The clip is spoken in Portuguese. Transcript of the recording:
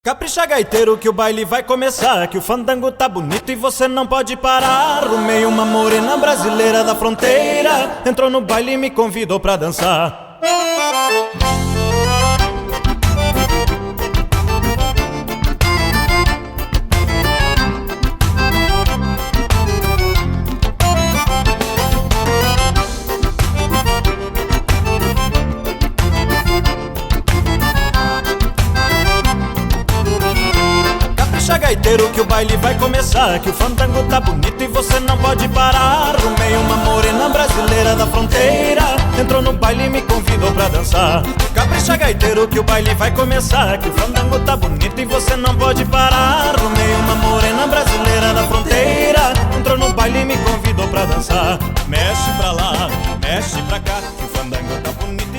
Capricha, gaiteiro, que o baile vai começar, que o fandango tá bonito e você não pode parar. Rumei uma morena brasileira da fronteira, entrou no baile e me convidou pra dançar. Gaiteiro, que o baile vai começar, que o fandango tá bonito e você não pode parar. Rumei uma morena brasileira da fronteira, entrou no baile e me convidou pra dançar. Capricha, gaiteiro, que o baile vai começar, que o fandango tá bonito e você não pode parar. Rumei uma morena brasileira da fronteira, entrou no baile e me convidou pra dançar. Mexe pra lá, mexe pra cá, que o fandango tá bonito